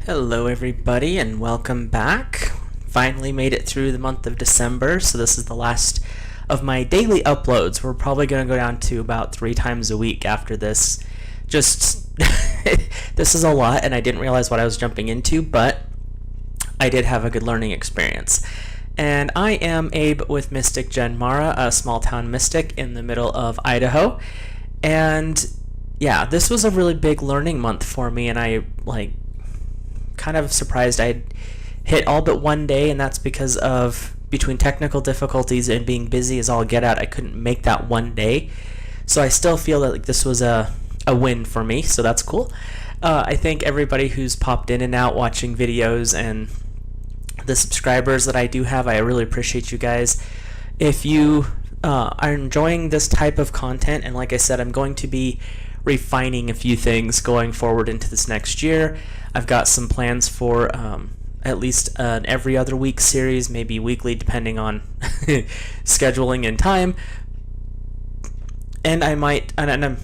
Hello everybody and welcome back. Finally made it through the month of December, so this is the last of my daily uploads. We're probably going to go down to about 3 times a week after this. Just, this is a lot and I didn't realize what I was jumping into, but I did have a good learning experience. And I am Abe with Mystic Gen Mara, a small town mystic in the middle of Idaho. And yeah, this was a really big learning month for me, and I kind of surprised I hit all but one day, and that's because of between technical difficulties and being busy as all get out, I couldn't make that one day. So I still feel that this was a win for me, so that's cool. I thank everybody who's popped in and out watching videos, and the subscribers that I do have. I really appreciate you guys. If you are enjoying this type of content, and like I said, I'm going to be refining a few things going forward into this next year. I've got some plans for at least an every other week series, maybe weekly depending on scheduling and time. And I might, and I'm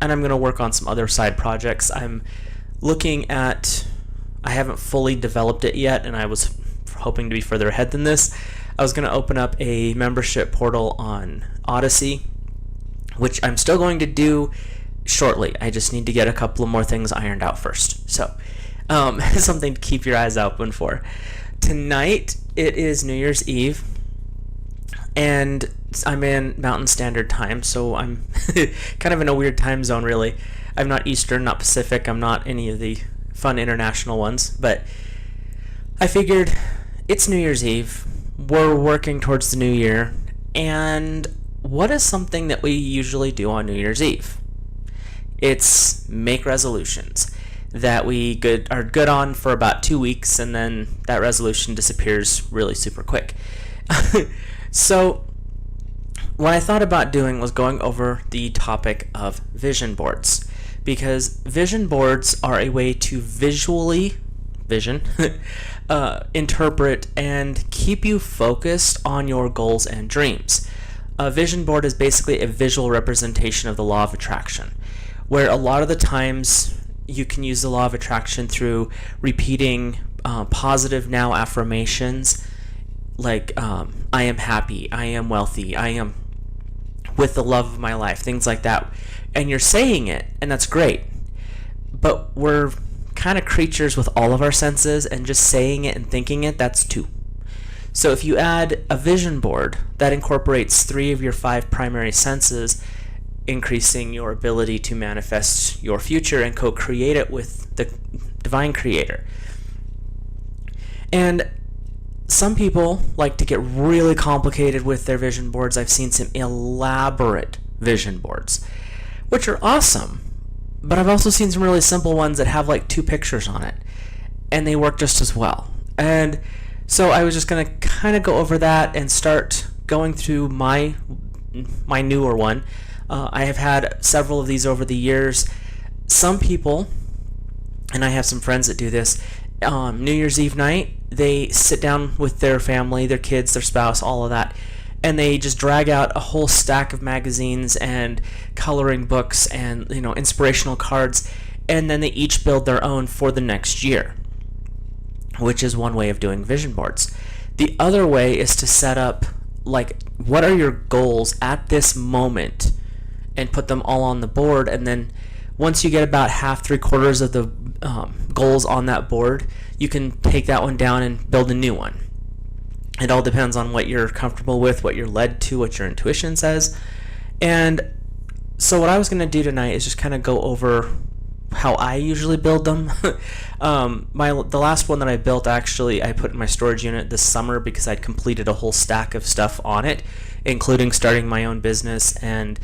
going to work on some other side projects. I'm looking at, I haven't fully developed it yet, and I was hoping to be further ahead than this. I was going to open up a membership portal on Odyssey, which I'm still going to do shortly. I just need to get a couple of more things ironed out first. So, something to keep your eyes open for. Tonight, it is New Year's Eve, and I'm in Mountain Standard Time, so I'm kind of in a weird time zone, really. I'm not Eastern, not Pacific, I'm not any of the fun international ones, but I figured it's New Year's Eve, we're working towards the new year, and what is something that we usually do on New Year's Eve? It's make resolutions that we are good on for about 2 weeks, and then that resolution disappears really super quick. So what I thought about doing was going over the topic of vision boards, because vision boards are a way to visually interpret and keep you focused on your goals and dreams. A vision board is basically a visual representation of the law of attraction, where a lot of the times you can use the law of attraction through repeating positive now affirmations like I am happy, I am wealthy, I am with the love of my life, things like that. And you're saying it, and that's great. But we're kind of creatures with all of our senses, and just saying it and thinking it, that's 2. So if you add a vision board that incorporates 3 of your 5 primary senses, increasing your ability to manifest your future and co-create it with the divine creator. And some people like to get really complicated with their vision boards. I've seen some elaborate vision boards, which are awesome, but I've also seen some really simple ones that have like 2 pictures on it, and they work just as well. And so I was just going to kind of go over that and start going through my newer one. I have had several of these over the years. Some people, and I have some friends that do this, New Year's Eve night, they sit down with their family, their kids, their spouse, all of that, and they just drag out a whole stack of magazines and coloring books and inspirational cards, and then they each build their own for the next year, which is one way of doing vision boards. The other way is to set up what are your goals at this moment, and put them all on the board, and then once you get about half, 3/4 of the goals on that board, you can take that one down and build a new one. It all depends on what you're comfortable with, what you're led to, what your intuition says. And so what I was going to do tonight is just kind of go over how I usually build them. The last one that I built, actually, I put in my storage unit this summer because I'd completed a whole stack of stuff on it, including starting my own business and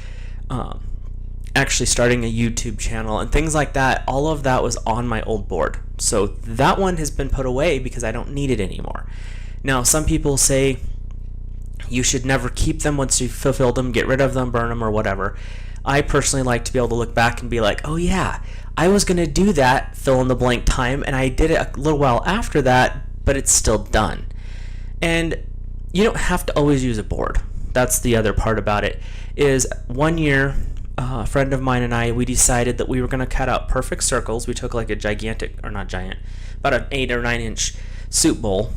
actually starting a YouTube channel and things like that. All of that was on my old board. So that one has been put away because I don't need it anymore. Now, some people say you should never keep them once you've fulfilled them, get rid of them, burn them, or whatever. I personally like to be able to look back and be like, oh yeah, I was going to do that, fill in the blank time, and I did it a little while after that, but it's still done. And you don't have to always use a board. That's the other part about it, is one year a friend of mine and I, we decided that we were going to cut out perfect circles. We took like a gigantic, or not giant, about an 8 or 9 inch soup bowl,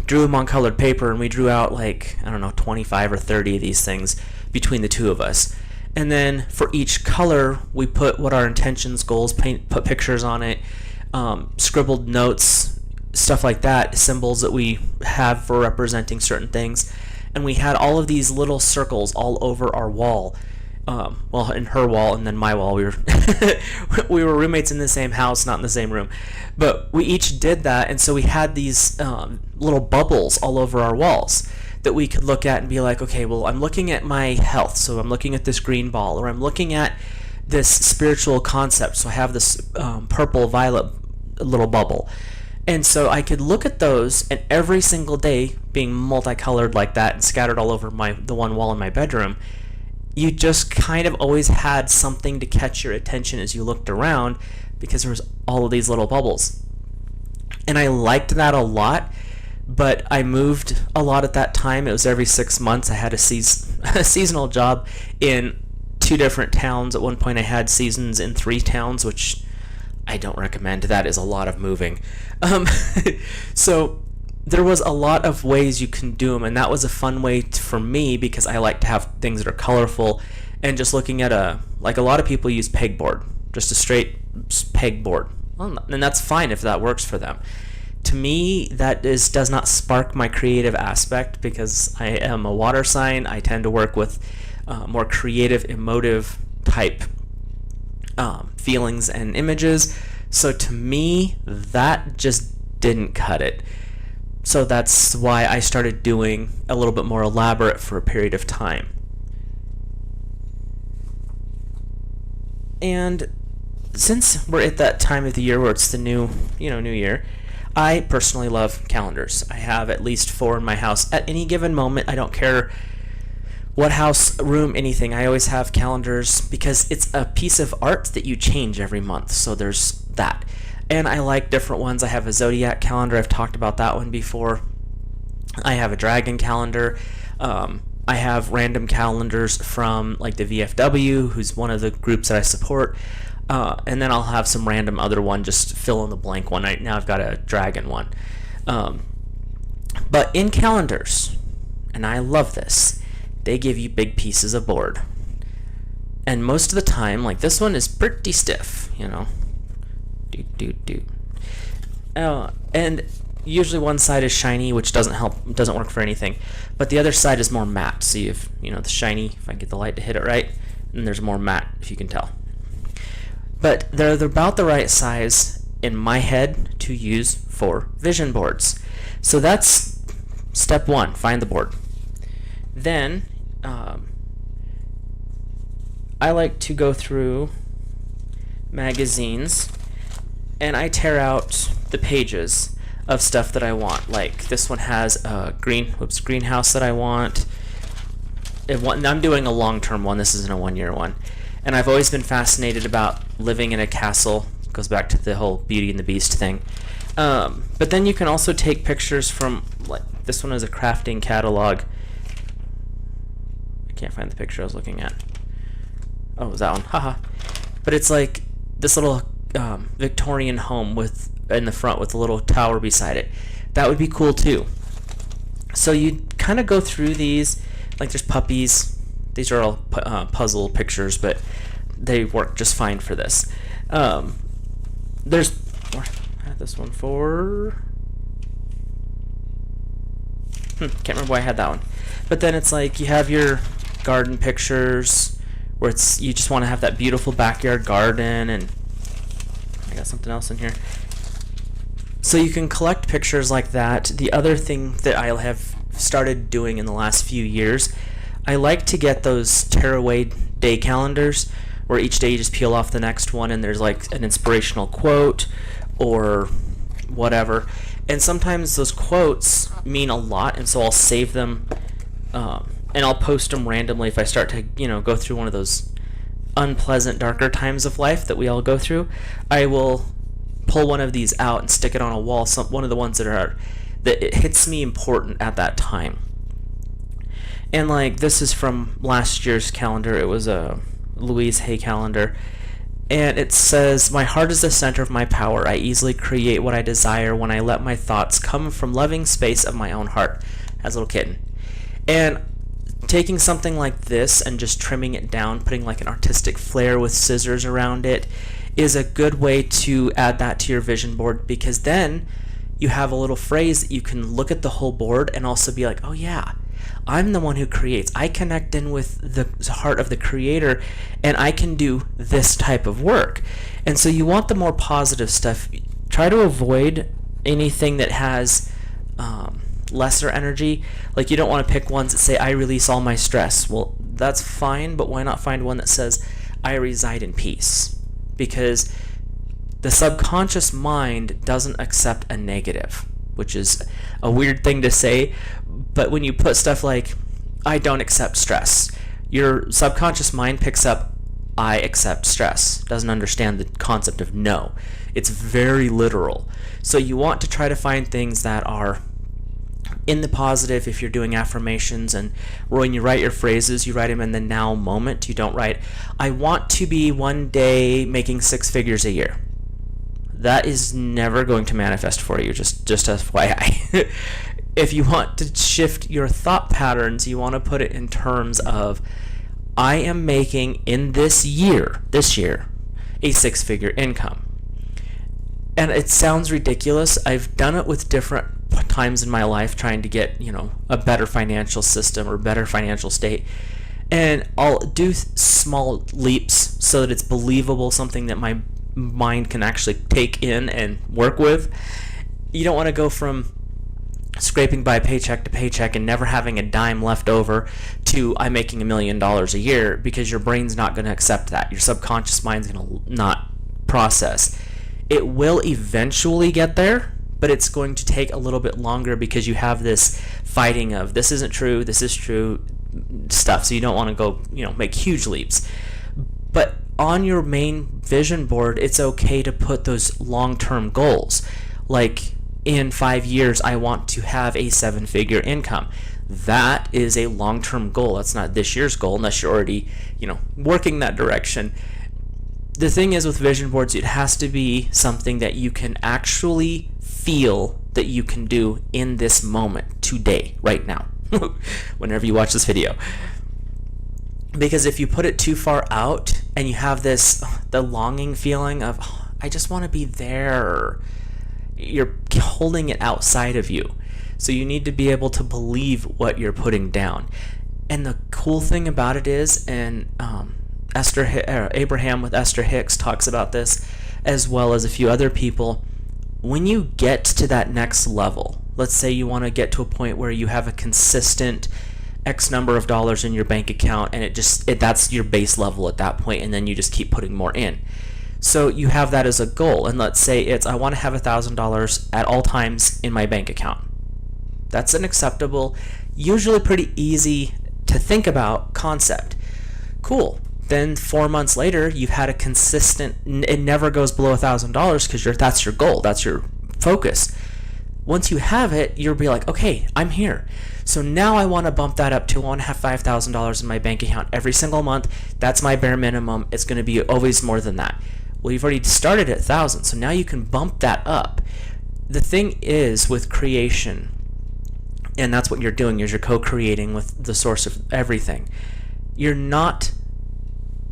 drew them on colored paper, and we drew out like, I don't know, 25 or 30 of these things between the two of us. And then for each color, we put what our intentions, goals, put pictures on it, scribbled notes, stuff like that, symbols that we have for representing certain things. And we had all of these little circles all over our wall. Well, in her wall and then my wall. We were we were roommates in the same house, not in the same room, but we each did that, and so we had these little bubbles all over our walls that we could look at and be like, okay, well, I'm looking at my health, so I'm looking at this green ball, or I'm looking at this spiritual concept, so I have this purple violet little bubble. And so I could look at those, and every single day being multicolored like that and scattered all over the one wall in my bedroom, you just kind of always had something to catch your attention as you looked around, because there was all of these little bubbles. And I liked that a lot, but I moved a lot at that time. It was every 6 months. I had a seasonal job in 2 different towns. At one point I had seasons in 3 towns, which I don't recommend. That is a lot of moving. So there was a lot of ways you can do them, and that was a fun way for me, because I like to have things that are colorful. And just looking at like a lot of people use pegboard, just a straight pegboard. Well, and that's fine if that works for them. To me, that does not spark my creative aspect, because I am a water sign. I tend to work with more creative, emotive type feelings and images. So to me, that just didn't cut it. So that's why I started doing a little bit more elaborate for a period of time. And since we're at that time of the year where it's the new year, I personally love calendars. I have at least 4 in my house at any given moment. I don't care what house, room, anything. I always have calendars, because it's a piece of art that you change every month. So there's that. And I like different ones. I have a zodiac calendar. I've talked about that one before. I have a dragon calendar. I have random calendars from like the VFW, who's one of the groups that I support. And then I'll have some random other one, just fill in the blank one. Now I've got a dragon one. But in calendars, and I love this, they give you big pieces of board. And most of the time, like this one is pretty stiff, and usually one side is shiny, which doesn't work for anything, but the other side is more matte. So you have the shiny, if I can get the light to hit it right, and there's more matte, if you can tell. But they're about the right size in my head to use for vision boards. So that's step 1, find the board. Then I like to go through magazines, and I tear out the pages of stuff that I want. Like this one has a greenhouse that I want. I'm doing a long-term one. This isn't a 1-year one. And I've always been fascinated about living in a castle. It goes back to the whole Beauty and the Beast thing. But then you can also take pictures from, like, this one is a crafting catalog. I can't find the picture I was looking at. Oh, it was that one. Haha. But it's like this little Victorian home in the front with a little tower beside it. That would be cool too. So you kind of go through these, like there's puppies. These are all puzzle pictures, but they work just fine for this. There's I had this one for can't remember why I had that one. But then it's like you have your garden pictures where you just want to have that beautiful backyard garden, and I got something else in here. So you can collect pictures like that. The other thing that I have started doing in the last few years, I like to get those tearaway day calendars where each day you just peel off the next one and there's like an inspirational quote or whatever. And sometimes those quotes mean a lot, and so I'll save them and I'll post them randomly if I start to go through one of those unpleasant, darker times of life that we all go through. I will pull one of these out and stick it on a wall, one of the ones that it hits me important at that time. And like this is from last year's calendar. It was Louise Hay calendar. And it says, "My heart is the center of my power. I easily create what I desire when I let my thoughts come from loving space of my own heart." As a little kitten. And taking something like this and just trimming it down, putting like an artistic flair with scissors around it, is a good way to add that to your vision board, because then you have a little phrase that you can look at the whole board and also be like, oh yeah, I'm the one who creates. I connect in with the heart of the creator, and I can do this type of work. And so you want the more positive stuff. Try to avoid anything that has lesser energy. Like, you don't want to pick ones that say, I release all my stress. Well, that's fine, but why not find one that says, I reside in peace? Because the subconscious mind doesn't accept a negative, which is a weird thing to say, but when you put stuff like, I don't accept stress, your subconscious mind picks up, I accept stress. Doesn't understand the concept of no. It's very literal. So you want to try to find things that are in the positive. If you're doing affirmations, and when you write your phrases, you write them in the now moment. You don't write, I want to be one day making 6 figures a year. That is never going to manifest for you, just FYI. If you want to shift your thought patterns, you want to put it in terms of, I am making in this year, a 6-figure income. And it sounds ridiculous. I've done it with different times in my life, trying to get, a better financial system or better financial state. And I'll do small leaps so that it's believable, something that my mind can actually take in and work with. You don't want to go from scraping by paycheck to paycheck and never having a dime left over to I'm making $1 million a year, because your brain's not going to accept that. Your subconscious mind's going to not process. It will eventually get there, but it's going to take a little bit longer because you have this fighting of this isn't true, this is true stuff. So you don't want to go, make huge leaps. But on your main vision board, it's okay to put those long-term goals. Like, in 5 years, I want to have a 7-figure income. That is a long-term goal. That's not this year's goal, unless you're already, working that direction. The thing is with vision boards, it has to be something that you can actually feel that you can do in this moment, today, right now, whenever you watch this video. Because if you put it too far out and you have the longing feeling of, I just want to be there, you're holding it outside of you. So you need to be able to believe what you're putting down. And the cool thing about it is, and Abraham with Esther Hicks talks about this, as well as a few other people, when you get to that next level, let's say you want to get to a point where you have a consistent X number of dollars in your bank account, and that's your base level at that point, and then you just keep putting more in. So you have that as a goal, and let's say it's, I want to have $1,000 at all times in my bank account. That's an acceptable, usually pretty easy to think about concept. Cool. Then 4 months later, you've had a consistent, it never goes below $1,000 because that's your goal, that's your focus. Once you have it, you'll be like, okay, I'm here. So now I want to bump that up to, I want to have $5,000 in my bank account every single month. That's my bare minimum. It's going to be always more than that. Well, you've already started at 1,000, so now you can bump that up. The thing is with creation, and that's what you're doing, is you're co-creating with the source of everything. You're not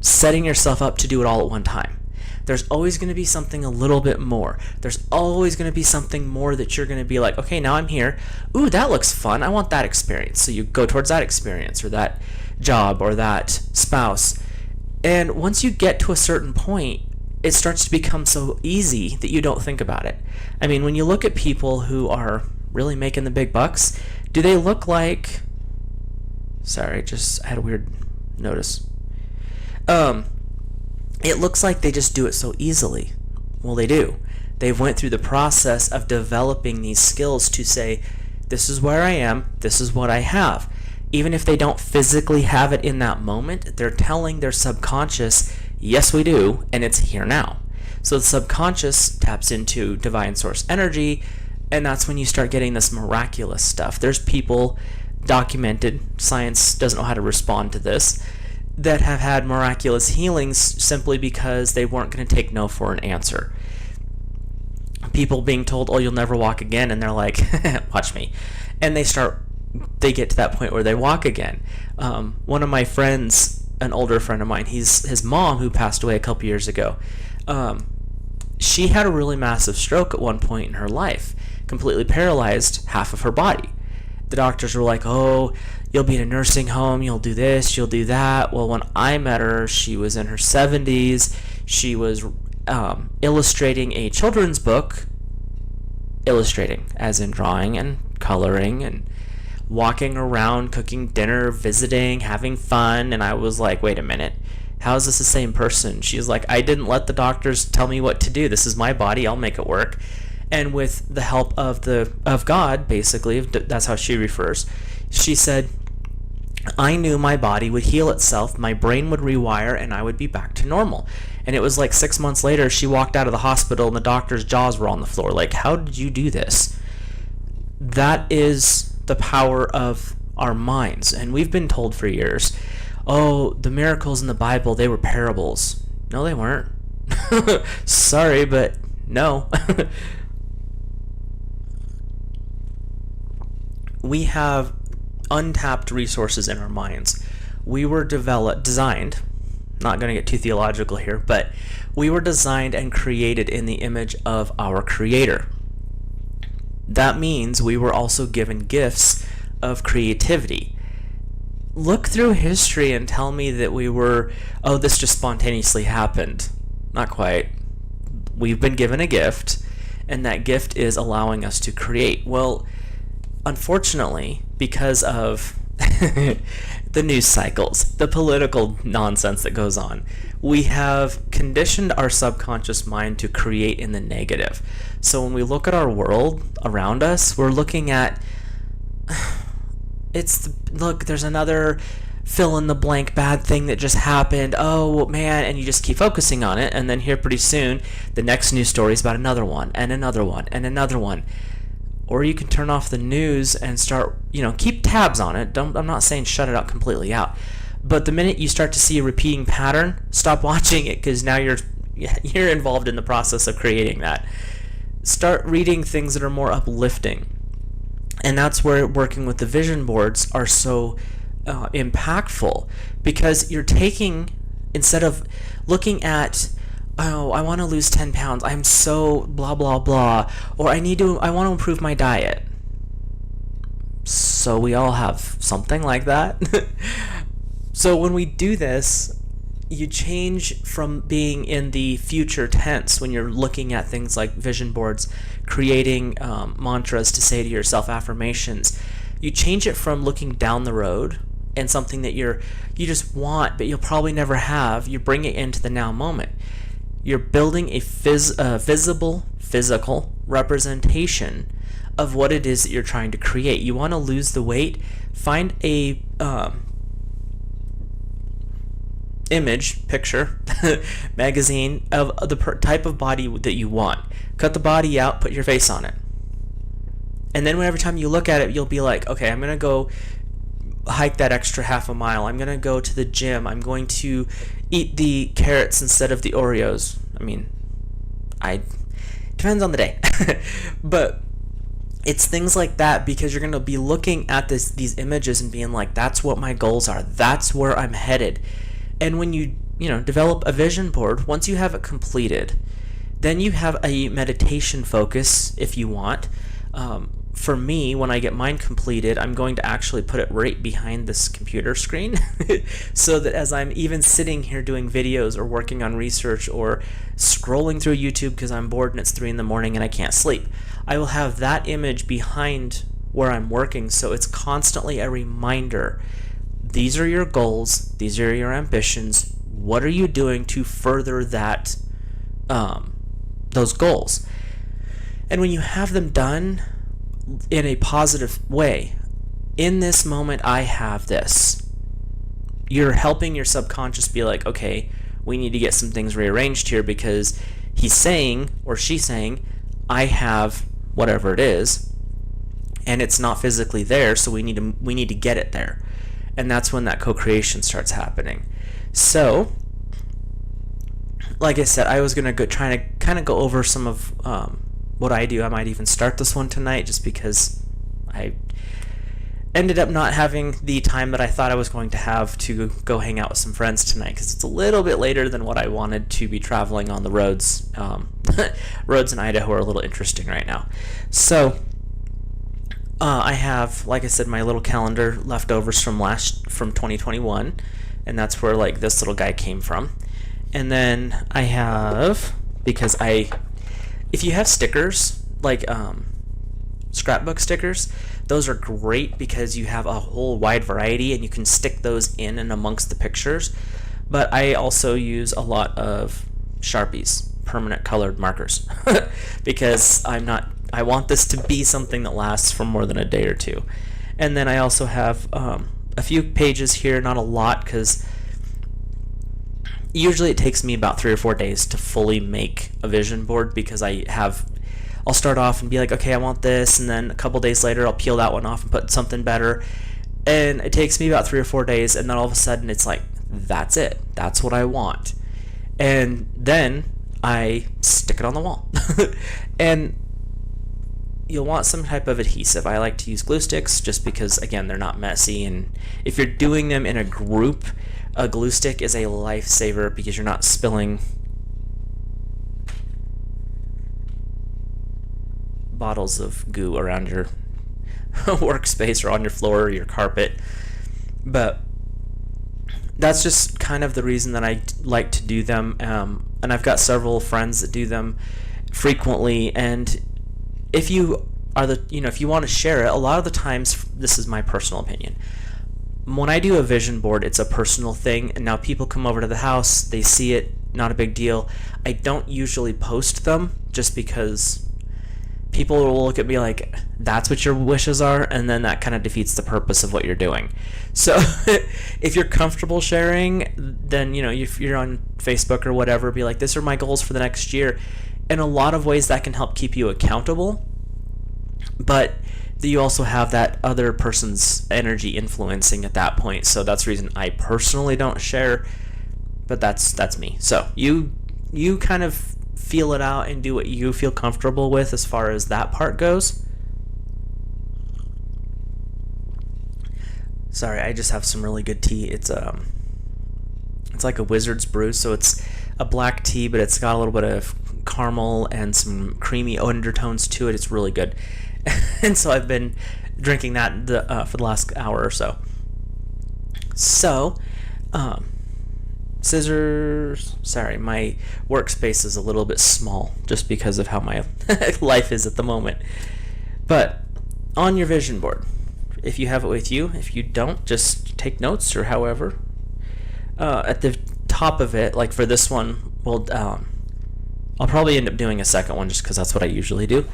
setting yourself up to do it all at one time. There's always going to be something a little bit more. There's always going to be something more that you're going to be like, okay, now I'm here. Ooh, that looks fun. I want that experience. So you go towards that experience or that job or that spouse. And once you get to a certain point, it starts to become so easy that you don't think about it. I mean, when you look at people who are really making the big bucks, do they look like... Sorry, I had a weird notice. It looks like they just do it so easily. Well, they do. They've went through the process of developing these skills to say, this is where I am, this is what I have. Even if they don't physically have it in that moment, they're telling their subconscious, yes, we do, and it's here now. So the subconscious taps into divine source energy, and that's when you start getting this miraculous stuff. There's people documented, science doesn't know how to respond to this, that have had miraculous healings simply because they weren't going to take no for an answer. People being told, oh, you'll never walk again, and they're like, watch me. And they get to that point where they walk again. One of my friends, an older friend of mine, his mom, who passed away a couple years ago, she had a really massive stroke at one point in her life, completely paralyzed half of her body. The doctors were like, oh, you'll be in a nursing home, you'll do this, you'll do that. Well, when I met her, she was in her 70s. She was illustrating a children's book, illustrating as in drawing and coloring and walking around, cooking dinner, visiting, having fun. And I was like, wait a minute, how is this the same person? She's like, I didn't let the doctors tell me what to do. This is my body, I'll make it work. And with the help of God, basically, that's how she refers, she said, I knew my body would heal itself, my brain would rewire, and I would be back to normal. And it was like 6 months later, she walked out of the hospital and the doctor's jaws were on the floor. Like, how did you do this? That is the power of our minds. And we've been told for years, oh, the miracles in the Bible, they were parables. No, they weren't. Sorry, but no. We have untapped resources in our minds. We were designed, not going to get too theological here, but we were designed and created in the image of our Creator. That means we were also given gifts of creativity. Look through history and tell me that we were, oh, this just spontaneously happened. Not quite. We've been given a gift, and that gift is allowing us to create. Well, unfortunately, because of the news cycles, the political nonsense that goes on, we have conditioned our subconscious mind to create in the negative. So when we look at our world around us, we're looking at, look, there's another fill in the blank bad thing that just happened. Oh man, and you just keep focusing on it, and then here pretty soon, the next news story is about another one, and another one, and another one. Or you can turn off the news and start, keep tabs on it. I'm not saying shut it out completely out. But the minute you start to see a repeating pattern, stop watching it, because now you're involved in the process of creating that. Start reading things that are more uplifting. And that's where working with the vision boards are so impactful, because you're taking, instead of looking at, oh, I want to lose 10 pounds, I'm so blah, blah, blah, or I want to improve my diet. So we all have something like that. So when we do this, you change from being in the future tense when you're looking at things like vision boards, creating mantras to say to yourself, affirmations. You change it from looking down the road and something that you just want, but you'll probably never have. You bring it into the now moment. You're building a visible, physical representation of what it is that you're trying to create. You want to lose the weight? Find a image, picture, magazine of the type of body that you want. Cut the body out, put your face on it. And then every time you look at it, you'll be like, okay, I'm going to go hike that extra half a mile. I'm going to go to the gym. I'm going to eat the carrots instead of the Oreos. I mean, depends on the day. But it's things like that, because you're going to be looking at these images and being like, that's what my goals are. That's where I'm headed. And when you develop a vision board, once you have it completed, then you have a meditation focus if you want. For me, when I get mine completed, I'm going to actually put it right behind this computer screen so that as I'm even sitting here doing videos or working on research or scrolling through YouTube because I'm bored and it's 3 a.m. and I can't sleep, I will have that image behind where I'm working, so it's constantly a reminder. These are your goals. These are your ambitions. What are you doing to further that, those goals? And when you have them done in a positive way, in this moment I have this, you're helping your subconscious be like, okay, we need to get some things rearranged here, because he's saying, or she's saying, I have whatever it is, and it's not physically there, so we need to get it there. and that's when that co-creation starts happening. So, like I said, I was going to try to kind of go over some of what I do. I might even start this one tonight just because I ended up not having the time that I thought I was going to have to go hang out with some friends tonight, because it's a little bit later than what I wanted to be traveling on the roads. Roads in Idaho are a little interesting right now. So I have, like I said, my little calendar leftovers from 2021, and that's where like this little guy came from. And then I have, if you have stickers, like scrapbook stickers, those are great because you have a whole wide variety and you can stick those in and amongst the pictures. But I also use a lot of Sharpies, permanent colored markers, because I want this to be something that lasts for more than a day or two. And then I also have a few pages here, not a lot, because usually it takes me about 3 or 4 days to fully make a vision board, because I'll start off and be like, okay, I want this, and then a couple days later I'll peel that one off and put something better, and it takes me about 3 or 4 days, and then all of a sudden it's like, that's it, that's what I want, and then I stick it on the wall. And you'll want some type of adhesive. I like to use glue sticks just because, again, they're not messy, and if you're doing them in a group, a glue stick is a lifesaver because you're not spilling bottles of goo around your workspace or on your floor or your carpet. But that's just kind of the reason that I like to do them, and I've got several friends that do them frequently. And if you are if you want to share it, a lot of the times, this is my personal opinion, when I do a vision board, it's a personal thing, and now people come over to the house, they see it, not a big deal. I don't usually post them just because people will look at me like, that's what your wishes are, and then that kind of defeats the purpose of what you're doing. So if you're comfortable sharing, then, if you're on Facebook or whatever, be like, these are my goals for the next year. In a lot of ways, that can help keep you accountable, but you also have that other person's energy influencing at that point. So that's the reason I personally don't share, but that's me. So you kind of feel it out and do what you feel comfortable with as far as that part goes. Sorry, I just have some really good tea. It's like a Wizard's Brew, so it's a black tea, but it's got a little bit of caramel and some creamy undertones to it. It's really good. And so I've been drinking that for the last hour or so. So, scissors. Sorry, my workspace is a little bit small just because of how my life is at the moment. But on your vision board, if you have it with you, if you don't, just take notes or however. At the top of it, like for this one, I'll probably end up doing a second one just because that's what I usually do.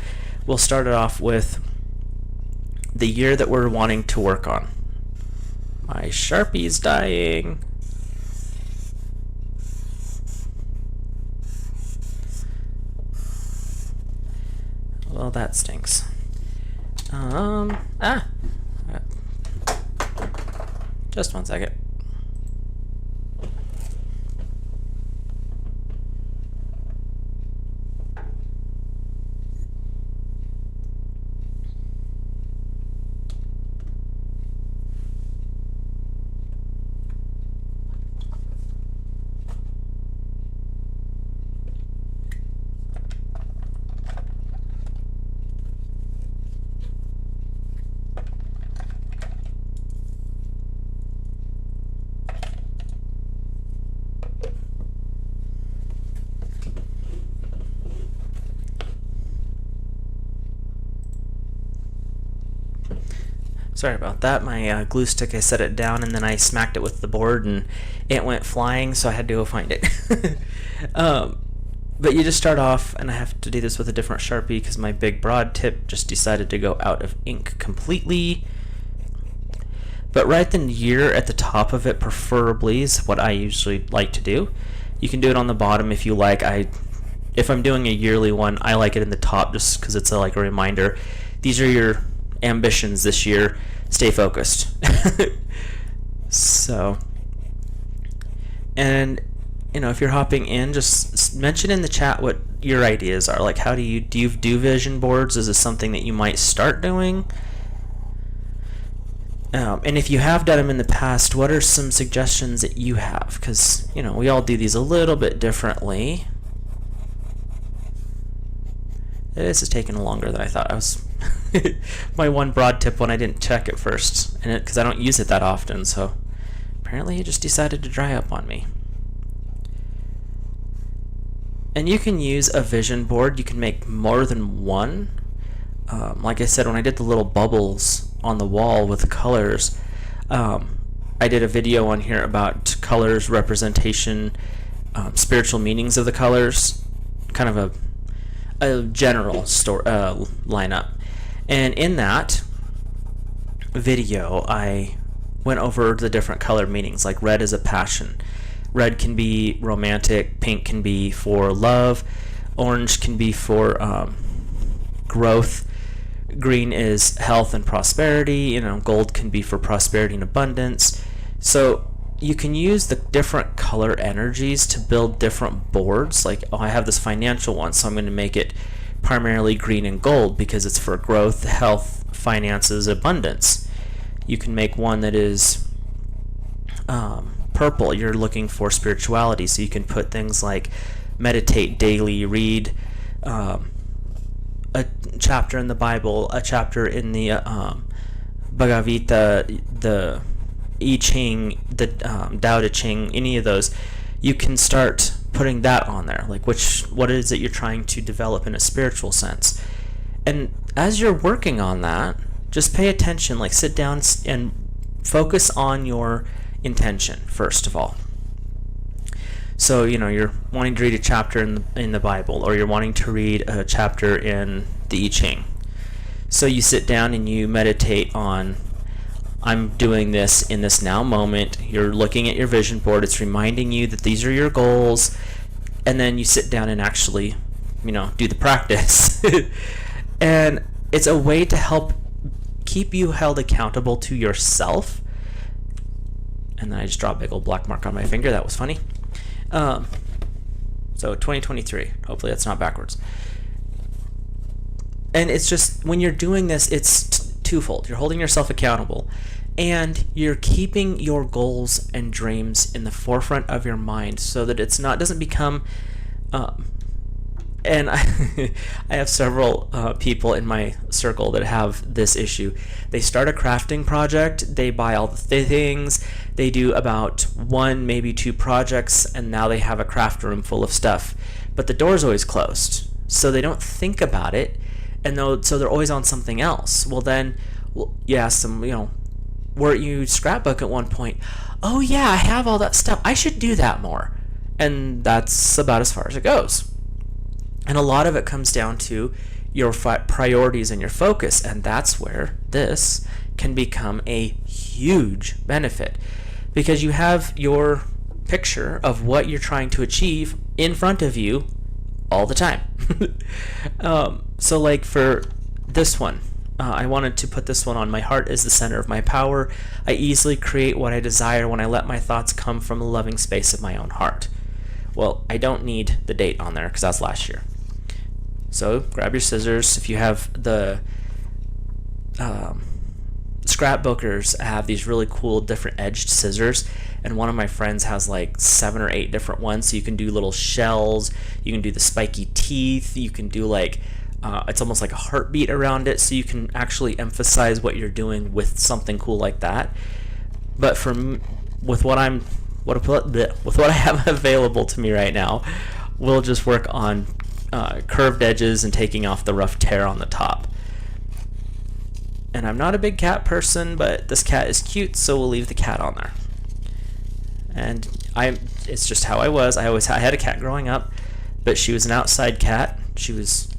We'll start it off with the year that we're wanting to work on. My Sharpie's dying. Well, that stinks. Just 1 second. Sorry about that. My glue stick, I set it down and then I smacked it with the board and it went flying, so I had to go find it. But you just start off, and I have to do this with a different Sharpie because my big broad tip just decided to go out of ink completely. But write the year at the top of it, preferably, is what I usually like to do. You can do it on the bottom if you like. If I'm doing a yearly one, I like it in the top just because it's like a reminder. These are your ambitions this year. Stay focused. So, and if you're hopping in, just mention in the chat what your ideas are. Like, how do you do vision boards? Is this something that you might start doing? And if you have done them in the past, what are some suggestions that you have? Because, we all do these a little bit differently. This is taking longer than I thought. I was my one broad tip one, I didn't check at first, and because I don't use it that often, so apparently it just decided to dry up on me. And you can use a vision board. You can make more than one. Like I said, when I did the little bubbles on the wall with colors, I did a video on here about colors, representation, spiritual meanings of the colors, kind of a general lineup. And in that video, I went over the different color meanings. Like red is a passion. Red can be romantic, pink can be for love, orange can be for growth, green is health and prosperity, gold can be for prosperity and abundance. So you can use the different color energies to build different boards. Like, I have this financial one, so I'm going to make it primarily green and gold because it's for growth, health, finances, abundance. You can make one that is purple. You're looking for spirituality, so you can put things like meditate daily, read a chapter in the Bible, a chapter in the Bhagavad Gita, the I Ching, the Tao Te Ching, any of those. You can start putting that on there, like what is it you're trying to develop in a spiritual sense. And as you're working on that, just pay attention, like sit down and focus on your intention first of all. So, you're wanting to read a chapter in the Bible, or you're wanting to read a chapter in the I Ching. So you sit down and you meditate on, I'm doing this in this now moment. You're looking at your vision board. It's reminding you that these are your goals. And then you sit down and actually, do the practice. And it's a way to help keep you held accountable to yourself. And then I just draw a big old black mark on my finger. That was funny. So 2023. Hopefully that's not backwards. And it's just, when you're doing this, it's twofold. You're holding yourself accountable, and you're keeping your goals and dreams in the forefront of your mind so that doesn't become and I have several people in my circle that have this issue. They start a crafting project, they buy all the things, they do about 1, maybe 2 projects, and now they have a craft room full of stuff. But the door's always closed, so they don't think about it, so they're always on something else. Well, then you ask them, weren't you scrapbook at one point? Oh yeah, I have all that stuff. I should do that more. And that's about as far as it goes. And a lot of it comes down to your priorities and your focus, and that's where this can become a huge benefit, because you have your picture of what you're trying to achieve in front of you all the time. So like for this one, I wanted to put this one on. My heart is the center of my power. I easily create what I desire when I let my thoughts come from the loving space of my own heart. Well, I don't need the date on there because that's last year. So grab your scissors. If you have the scrapbookers have these really cool different edged scissors, and one of my friends has like 7 or 8 different ones, so you can do little shells, you can do the spiky teeth, you can do like it's almost like a heartbeat around it, so you can actually emphasize what you're doing with something cool like that. But with what I have available to me right now, we'll just work on curved edges and taking off the rough tear on the top. And I'm not a big cat person, but this cat is cute, so we'll leave the cat on there. And it's just how I was. I had a cat growing up, but she was an outside cat. She was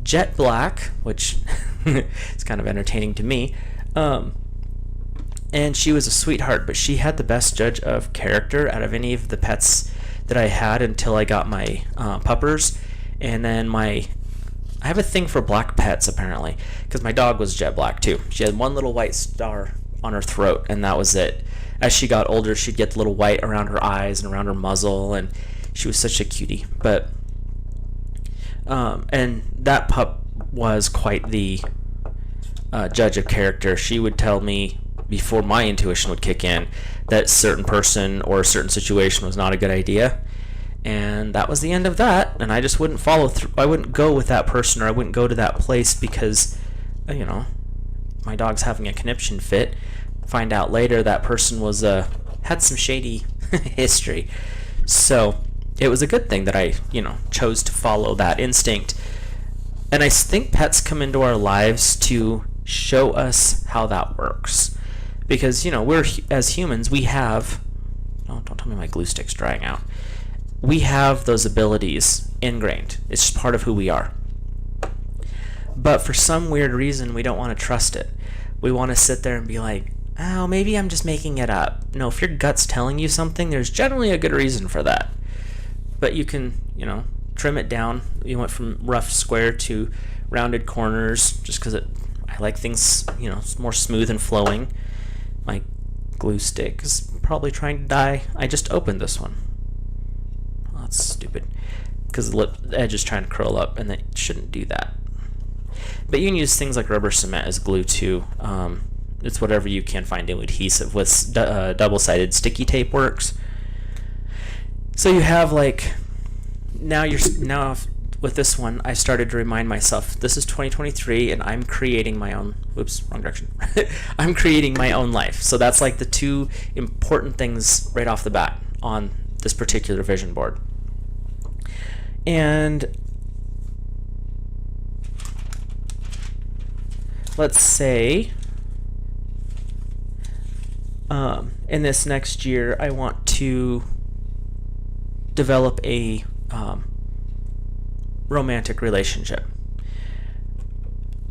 jet black, which is kind of entertaining to me. And she was a sweetheart, but she had the best judge of character out of any of the pets that I had until I got my puppers. And then I have a thing for black pets, apparently, because my dog was jet black too. She had one little white star on her throat, and that was it. as she got older, she'd get the little white around her eyes and around her muzzle, and she was such a cutie. But and that pup was quite the judge of character. She would tell me before my intuition would kick in that a certain person or a certain situation was not a good idea, and that was the end of that. And I just wouldn't follow through. I wouldn't go with that person, or I wouldn't go to that place because, you know, my dog's having a conniption fit. Find out later that person was had some shady history. So it was a good thing that I, chose to follow that instinct. And I think pets come into our lives to show us how that works. Because, we're, as humans, we have... Oh, don't tell me my glue stick's drying out. We have those abilities ingrained. It's just part of who we are. But for some weird reason, we don't want to trust it. We want to sit there and be like, oh, maybe I'm just making it up. No, if your gut's telling you something, there's generally a good reason for that. But you can, trim it down. You went from rough square to rounded corners just because I like things, more smooth and flowing. My glue stick is probably trying to die. I just opened this one. Oh, that's stupid. Because the edge is trying to curl up, and it shouldn't do that. But you can use things like rubber cement as glue too. It's whatever you can find in adhesive. With double-sided sticky tape works. So you have now with this one, I started to remind myself, this is 2023 and I'm creating my own, whoops, wrong direction. I'm creating my own life. So that's like the two important things right off the bat on this particular vision board. And let's say in this next year, I want to develop a romantic relationship.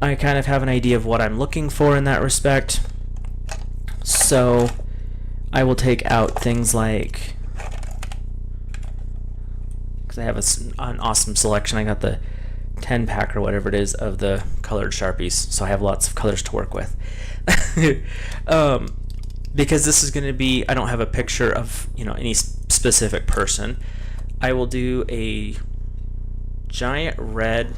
I kind of have an idea of what I'm looking for in that respect. So I will take out things like, because I have an awesome selection. I got the 10 pack or whatever it is of the colored Sharpies, so I have lots of colors to work with. Because this is going to be, I don't have a picture of any specific person. I will do a giant red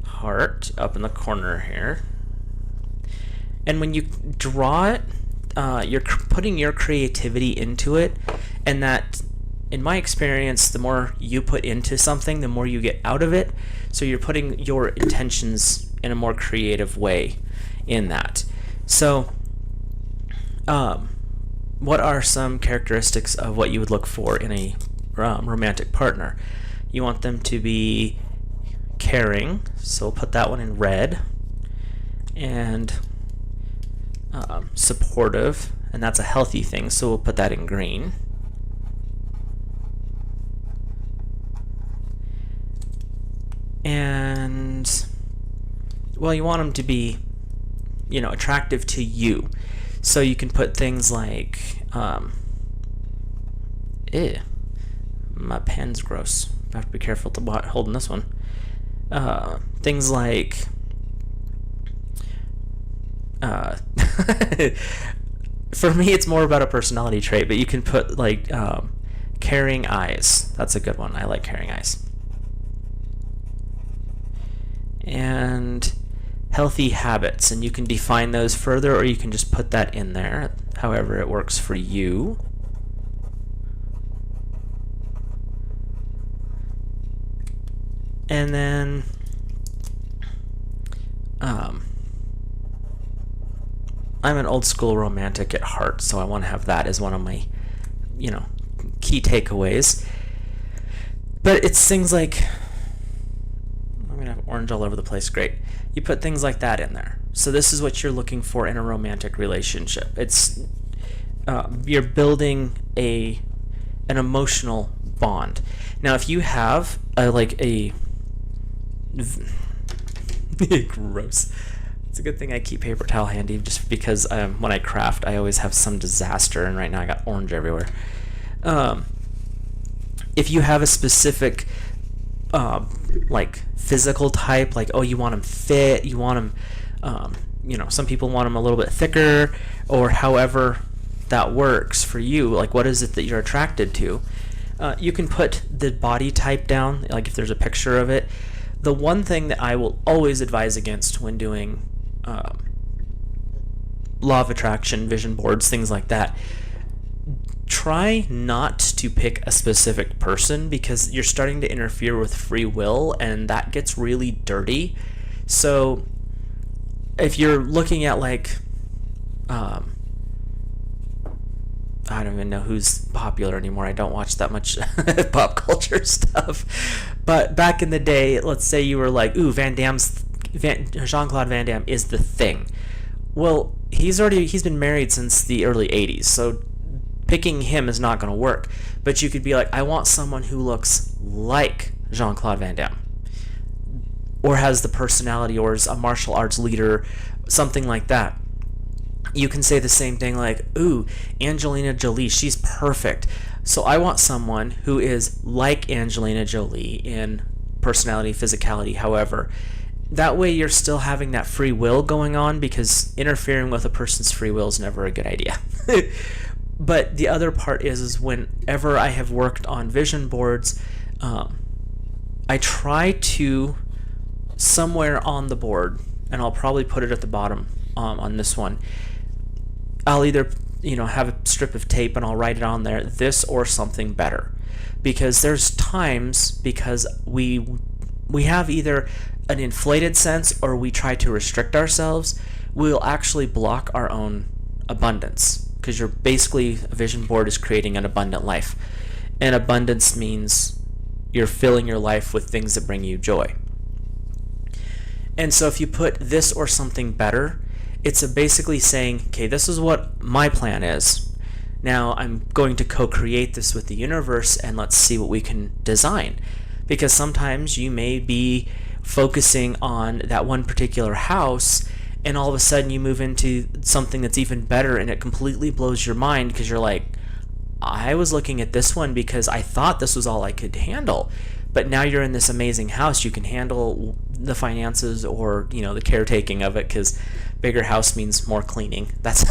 heart up in the corner here, and when you draw it, you're putting your creativity into it, and that, in my experience, the more you put into something, the more you get out of it. So you're putting your intentions in a more creative way in that. So what are some characteristics of what you would look for in a romantic partner? You want them to be caring, so we'll put that one in red, and supportive, and that's a healthy thing, so we'll put that in green. And, well, you want them to be, attractive to you. So you can put things like, my pen's gross. I have to be careful holding this one. Things like, for me, it's more about a personality trait, but you can put like caring eyes. That's a good one. I like caring eyes. And healthy habits, and you can define those further, or you can just put that in there, however it works for you. And then I'm an old school romantic at heart, so I want to have that as one of my key takeaways. But it's things like, I'm gonna have orange all over the place. Great. You put things like that in there. So this is what you're looking for in a romantic relationship. It's you're building an emotional bond. Now, if you have a gross. It's a good thing I keep paper towel handy, just because when I craft, I always have some disaster, and right now I got orange everywhere. If you have a specific physical type, you want them fit, you want them, some people want them a little bit thicker, or however that works for you. Like, what is it that you're attracted to? You can put the body type down, like if there's a picture of it. The one thing that I will always advise against when doing law of attraction, vision boards, things like that, try not to pick a specific person, because you're starting to interfere with free will, and that gets really dirty. So if you're looking at like I don't even know who's popular anymore. I don't watch that much pop culture stuff. But back in the day, let's say you were like, ooh, Jean-Claude Van Damme is the thing. Well, he's been married since the early 80s, so picking him is not going to work. But you could be like, I want someone who looks like Jean-Claude Van Damme, or has the personality, or is a martial arts leader, something like that. You can say the same thing like, ooh, Angelina Jolie, she's perfect. So I want someone who is like Angelina Jolie in personality, physicality, however. That way you're still having that free will going on, because interfering with a person's free will is never a good idea. But the other part is whenever I have worked on vision boards, I try to, somewhere on the board, and I'll probably put it at the bottom on this one, I'll either have a strip of tape and I'll write it on there, this or something better. Because there's times, because we have either an inflated sense or we try to restrict ourselves, we'll actually block our own abundance. Because you're basically, a vision board is creating an abundant life. And abundance means you're filling your life with things that bring you joy. And so if you put this or something better, it's basically saying, okay, this is what my plan is. Now I'm going to co-create this with the universe, and let's see what we can design. Because sometimes you may be focusing on that one particular house, and all of a sudden you move into something that's even better, and it completely blows your mind, because you're like, I was looking at this one because I thought this was all I could handle. But now you're in this amazing house, you can handle the finances, or the caretaking of it, because bigger house means more cleaning. That's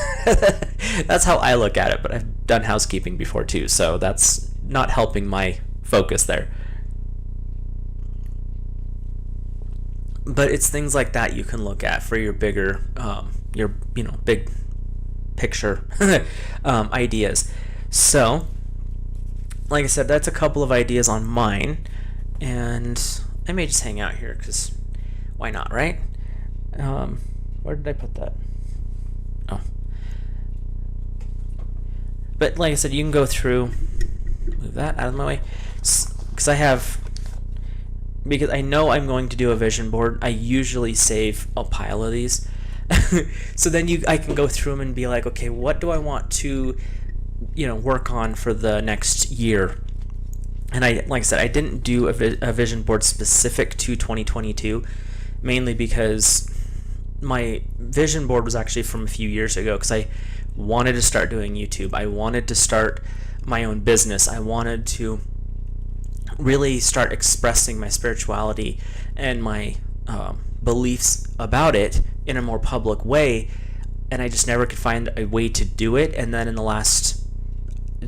that's how I look at it. But I've done housekeeping before too, so that's not helping my focus there. But it's things like that you can look at for your bigger, big picture ideas. So, like I said, that's a couple of ideas on mine. And I may just hang out here, because why not, right? Where did I put that? Oh. But like I said, you can go through, move that out of my way, because I know I'm going to do a vision board. I usually save a pile of these. So then I can go through them and be like, okay, what do I want to, work on for the next year? And like I said, I didn't do a vision board specific to 2022, mainly because my vision board was actually from a few years ago, because I wanted to start doing YouTube. I wanted to start my own business. I wanted to really start expressing my spirituality and my beliefs about it in a more public way, and I just never could find a way to do it. And then in the last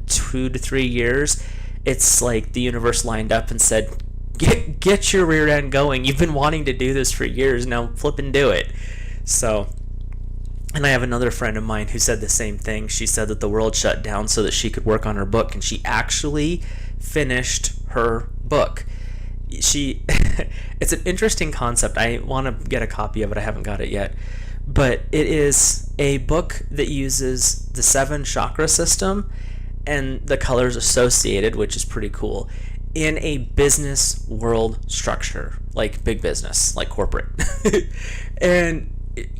2 to 3 years, it's like the universe lined up and said, get your rear end going. You've been wanting to do this for years, now flip and do it. So, and I have another friend of mine who said the same thing. She said that the world shut down so that she could work on her book, and she actually finished her book. It's an interesting concept. I want to get a copy of it. I haven't got it yet. But it is a book that uses the 7 chakra system and the colors associated, which is pretty cool, in a business world structure, like big business, like corporate. And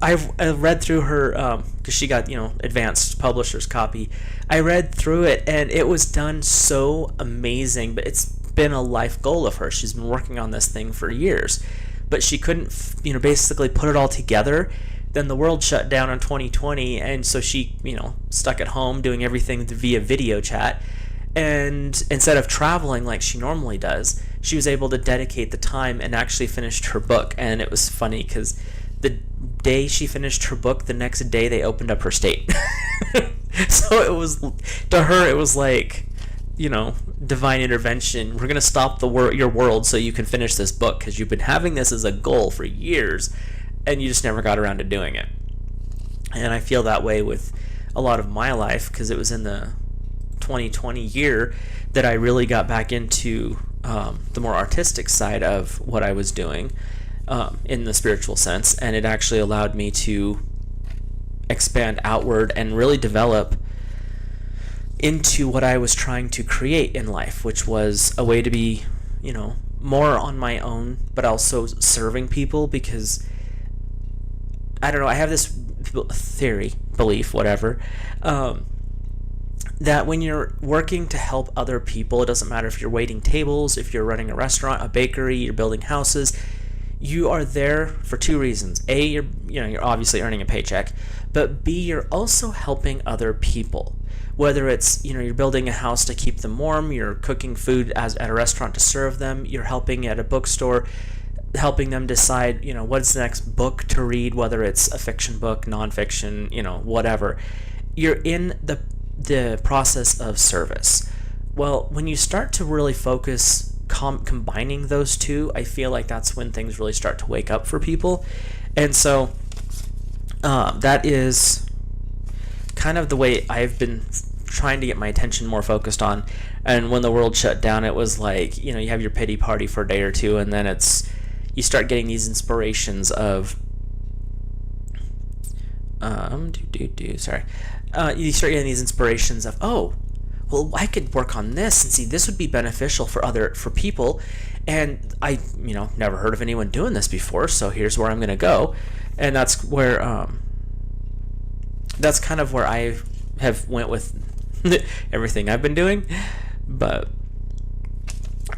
I read through her, because she got, advanced publisher's copy. I read through it, and it was done so amazing, but it's been a life goal of hers. She's been working on this thing for years, but she couldn't, basically put it all together. Then the world shut down in 2020, and so she, stuck at home doing everything via video chat. And instead of traveling like she normally does, she was able to dedicate the time and actually finished her book. And it was funny because the day she finished her book, the next day they opened up her state. So it was, to her, it was like, divine intervention. We're going to stop your world so you can finish this book because you've been having this as a goal for years and you just never got around to doing it. And I feel that way with a lot of my life because it was in the 2020 year that I really got back into the more artistic side of what I was doing in the spiritual sense, and it actually allowed me to expand outward and really develop into what I was trying to create in life, which was a way to be, more on my own, but also serving people, because I don't know, I have this theory, belief, whatever, that when you're working to help other people, it doesn't matter if you're waiting tables, if you're running a restaurant, a bakery, you're building houses, you are there for two reasons. A, you're obviously earning a paycheck, but B, you're also helping other people. Whether it's, you're building a house to keep them warm, you're cooking food at a restaurant to serve them, you're helping at a bookstore, helping them decide, what's the next book to read, whether it's a fiction book, nonfiction, whatever. You're in the process of service. Well, when you start to really focus combining those two, I feel like that's when things really start to wake up for people. And so that is kind of the way I've been trying to get my attention more focused on. And when the world shut down, it was like, you have your pity party for a day or two, and then you start getting these inspirations of you start getting these inspirations of, oh, well, I could work on this and see this would be beneficial for people, and I never heard of anyone doing this before, so here's where I'm going to go. And that's where that's kind of where I have went with everything I've been doing.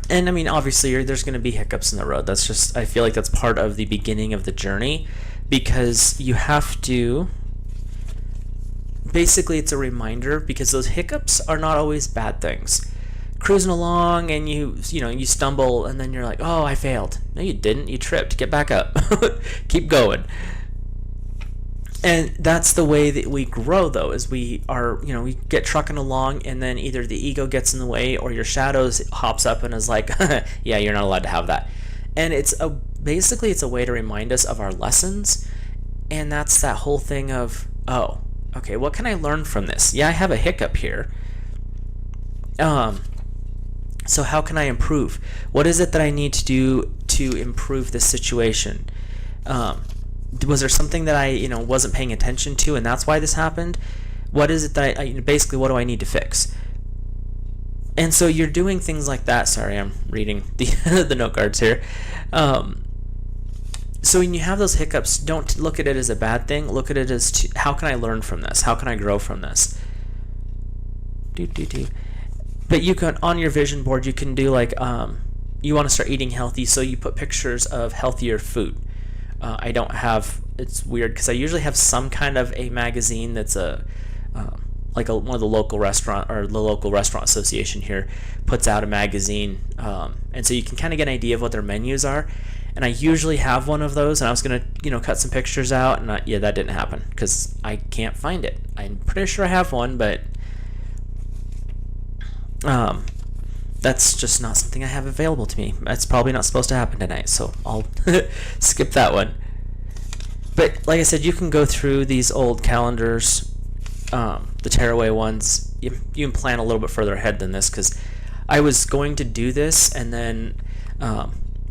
And I mean, obviously there's going to be hiccups in the road. That's just, I feel like that's part of the beginning of the journey, because you have to, basically it's a reminder, because those hiccups are not always bad things. Cruising along and you stumble and then you're like, oh, I failed. No, you didn't. You tripped. Get back up. Keep going. And that's the way that we grow, though, is we get trucking along, and then either the ego gets in the way or your shadows hops up and is like, yeah, you're not allowed to have that. And basically it's a way to remind us of our lessons. And that's that whole thing of, oh, okay, what can I learn from this? Yeah, I have a hiccup here. So how can I improve? What is it that I need to do to improve this situation? Was there something that I wasn't paying attention to, and that's why this happened? What is it that basically, what do I need to fix? And so you're doing things like that. Sorry, I'm reading the note cards here. So when you have those hiccups, don't look at it as a bad thing. Look at it as, how can I learn from this? How can I grow from this? But you can, on your vision board, you can do like, you want to start eating healthy, so you put pictures of healthier food. I don't have, it's weird because I usually have some kind of a magazine that's one of the local restaurant, or the local restaurant association here puts out a magazine, and so you can kind of get an idea of what their menus are. And I usually have one of those, and I was gonna cut some pictures out, and that didn't happen because I can't find it. I'm pretty sure I have one, but that's just not something I have available to me. It's probably not supposed to happen tonight, so I'll skip that one. But like I said, you can go through these old calendars, the tearaway ones. You can plan a little bit further ahead than this, because I was going to do this, and then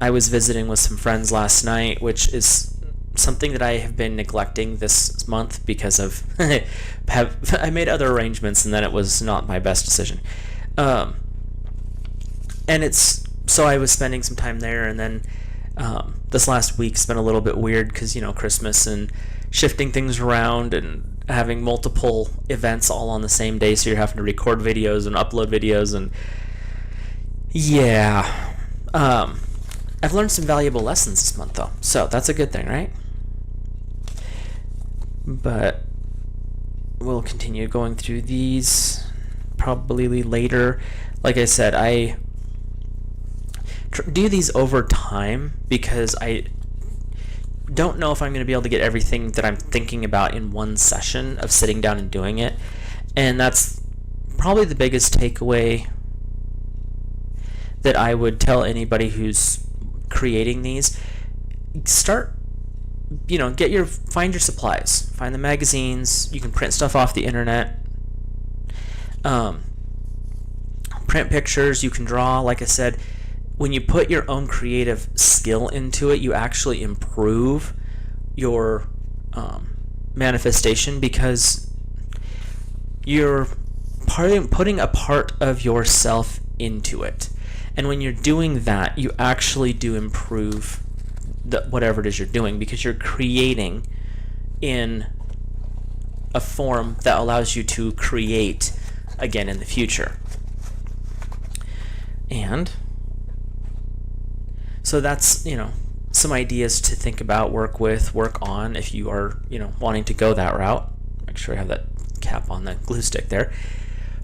I was visiting with some friends last night, which is something that I have been neglecting this month because of I made other arrangements, and then it was not my best decision. And so I was spending some time there, and then this last week's been a little bit weird because, Christmas and shifting things around and having multiple events all on the same day, so you're having to record videos and upload videos, and yeah. I've learned some valuable lessons this month, though, so that's a good thing, right? But we'll continue going through these probably later. Like I said, I do these over time because I don't know if I'm going to be able to get everything that I'm thinking about in one session of sitting down and doing it. And that's probably the biggest takeaway that I would tell anybody who's creating these. Start, find your supplies, find the magazines. You can print stuff off the internet, print pictures, you can draw. Like I said, when you put your own creative skill into it, you actually improve your manifestation, because you're putting a part of yourself into it. And when you're doing that, you actually do improve whatever it is you're doing, because you're creating in a form that allows you to create again in the future. And so that's, some ideas to think about, work with, work on if you are, wanting to go that route. Make sure I have that cap on the glue stick there.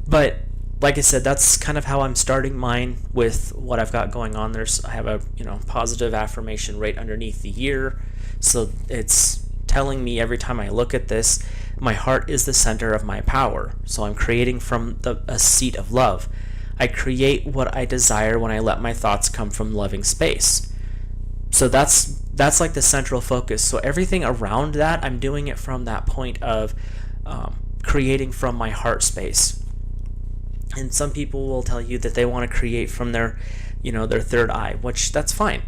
But like I said, that's kind of how I'm starting mine with what I've got going on. I have a, positive affirmation right underneath the year. So it's telling me every time I look at this, my heart is the center of my power. So I'm creating from a seat of love. I create what I desire when I let my thoughts come from loving space. So that's like the central focus. So everything around that, I'm doing it from that point of creating from my heart space. And some people will tell you that they want to create from their third eye, which that's fine.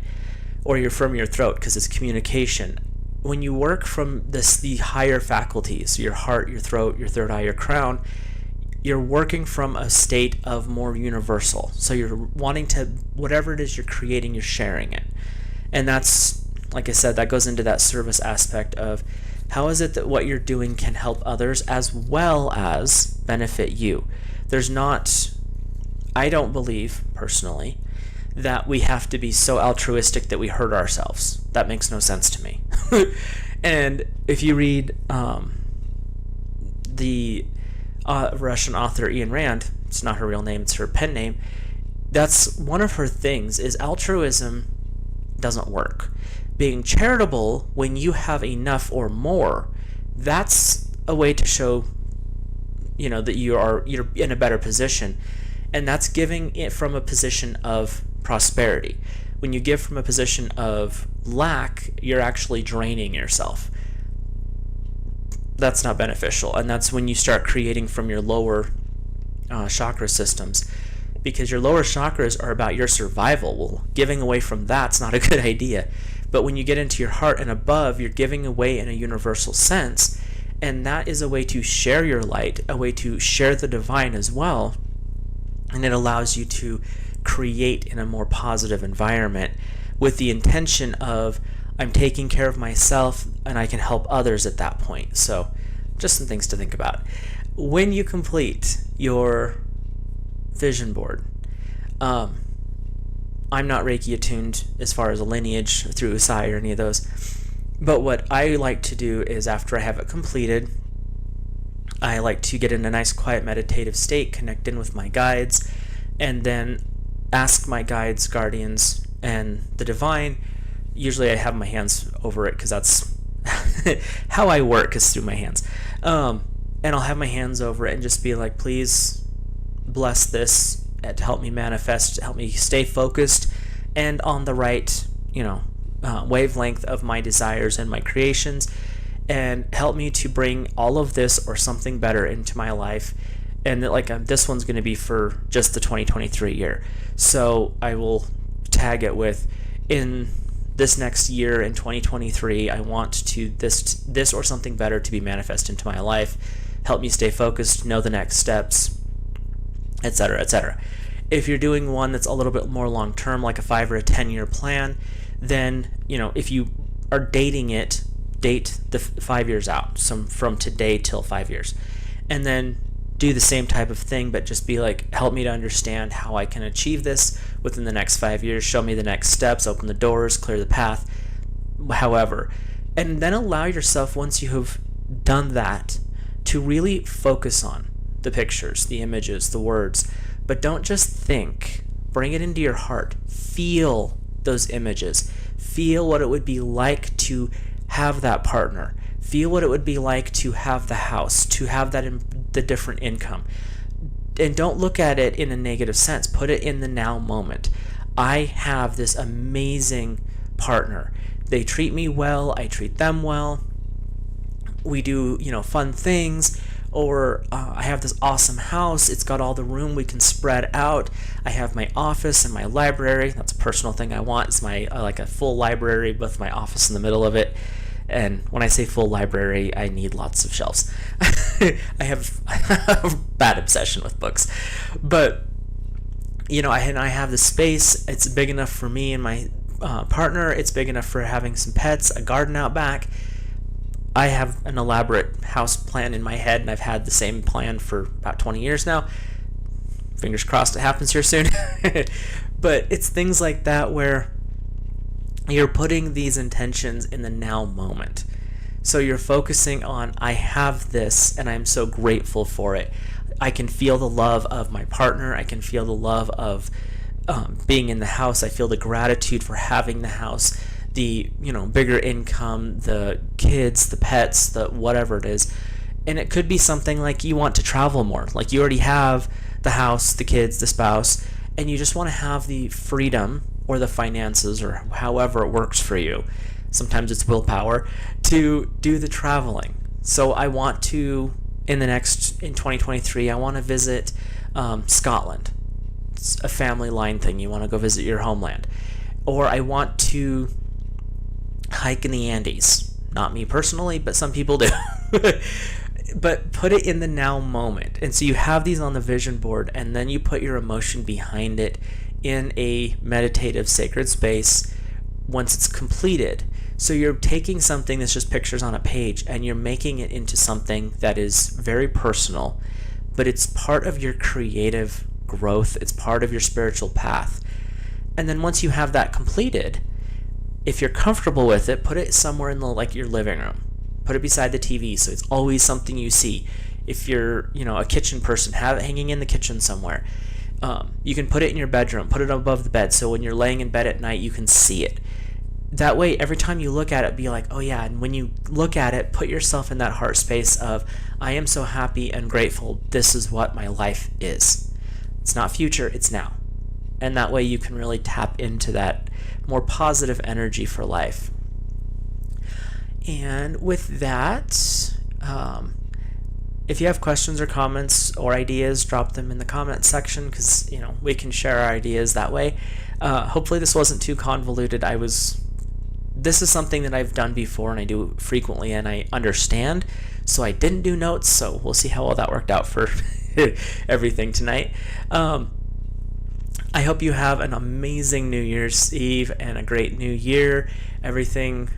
Or you're from your throat, because it's communication. When you work from the higher faculties, your heart, your throat, your third eye, your crown, you're working from a state of more universal. So you're wanting to, whatever it is you're creating, you're sharing it. And that's, like I said, that goes into that service aspect of how is it that what you're doing can help others as well as benefit you. I don't believe, personally, that we have to be so altruistic that we hurt ourselves. That makes no sense to me. And if you read the Russian author Ayn Rand, it's not her real name, it's her pen name, that's one of her things, is altruism doesn't work. Being charitable when you have enough or more, that's a way to show that you're in a better position. And that's giving it from a position of prosperity. When you give from a position of lack, you're actually draining yourself. That's not beneficial. And that's when you start creating from your lower chakra systems, because your lower chakras are about your survival. Well, giving away from that's not a good idea. But when you get into your heart and above, you're giving away in a universal sense. And that is a way to share your light, a way to share the divine as well. And it allows you to create in a more positive environment with the intention of, I'm taking care of myself and I can help others at that point. So just some things to think about. When you complete your vision board, I'm not Reiki attuned as far as a lineage through Usai or any of those. But what I like to do is, after I have it completed, I like to get in a nice quiet meditative state, connect in with my guides, and then ask my guides, guardians, and the divine. Usually I have my hands over it, because that's how I work, is through my hands. And I'll have my hands over it and just be like, please bless this to help me manifest, to help me stay focused and on the right, wavelength of my desires and my creations, and help me to bring all of this or something better into my life. And that, this one's going to be for just the 2023 year. So I will tag it with, in this next year in 2023, I want to this or something better to be manifest into my life. Help me stay focused, know the next steps, etc., etc. If you're doing one that's a little bit more long term, like a 5 or a 10-year plan, then if you are dating it, date the 5 years out, from today till 5 years, and then do the same type of thing, but just be like, help me to understand how I can achieve this within the next 5 years, show me the next steps, open the doors, clear the path, however. And then allow yourself, once you have done that, to really focus on the pictures, the images, the words. But don't just think, bring it into your heart, feel those images, feel what it would be like to have that partner. Feel what it would be like to have the house, to have the different income. And don't look at it in a negative sense. Put it in the now moment. I have this amazing partner. They treat me well. I treat them well. We do, fun things. Or I have this awesome house. It's got all the room. We can spread out. I have my office and my library. That's a personal thing I want. It's my like a full library with my office in the middle of it. And when I say full library, I need lots of shelves. I have a bad obsession with books. But, I have the space. It's big enough for me and my partner. It's big enough for having some pets, a garden out back. I have an elaborate house plan in my head, and I've had the same plan for about 20 years now. Fingers crossed it happens here soon. But it's things like that where you're putting these intentions in the now moment. So you're focusing on, I have this and I'm so grateful for it. I can feel the love of my partner. I can feel the love of being in the house. I feel the gratitude for having the house, the bigger income, the kids, the pets, the whatever it is. And it could be something like you want to travel more. Like you already have the house, the kids, the spouse, and you just want to have the freedom or the finances or however it works for you. Sometimes it's willpower to do the traveling. So I want to, in 2023, I want to visit Scotland. It's a family line thing. You want to go visit your homeland. Or I want to hike in the Andes. Not me personally, but some people do. But put it in the now moment. And so you have these on the vision board, and then you put your emotion behind it in a meditative sacred space once it's completed. So you're taking something that's just pictures on a page and you're making it into something that is very personal, but it's part of your creative growth. It's part of your spiritual path. And then once you have that completed, if you're comfortable with it, put it somewhere in your living room. Put it beside the TV so it's always something you see. If you're, a kitchen person, have it hanging in the kitchen somewhere. You can put it in your bedroom, put it above the bed, so when you're laying in bed at night, you can see it. That way, every time you look at it, be like, oh yeah, and when you look at it, put yourself in that heart space of, I am so happy and grateful, this is what my life is. It's not future, it's now. And that way you can really tap into that more positive energy for life. And with that, if you have questions or comments or ideas, drop them in the comment section because, we can share our ideas that way. Hopefully this wasn't too convoluted. This is something that I've done before and I do frequently and I understand. So I didn't do notes, so we'll see how all that worked out for everything tonight. I hope you have an amazing New Year's Eve and a great new year. Everything,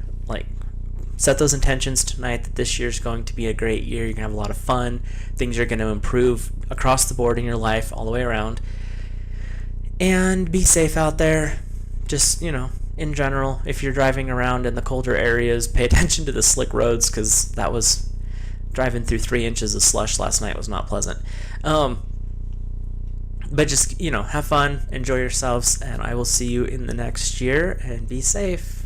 set those intentions tonight that this year's going to be a great year. You're going to have a lot of fun. Things are going to improve across the board in your life, all the way around. And be safe out there. Just, in general, if you're driving around in the colder areas, pay attention to the slick roads because that was driving through 3 inches of slush last night was not pleasant. But just, have fun, enjoy yourselves, and I will see you in the next year, and be safe.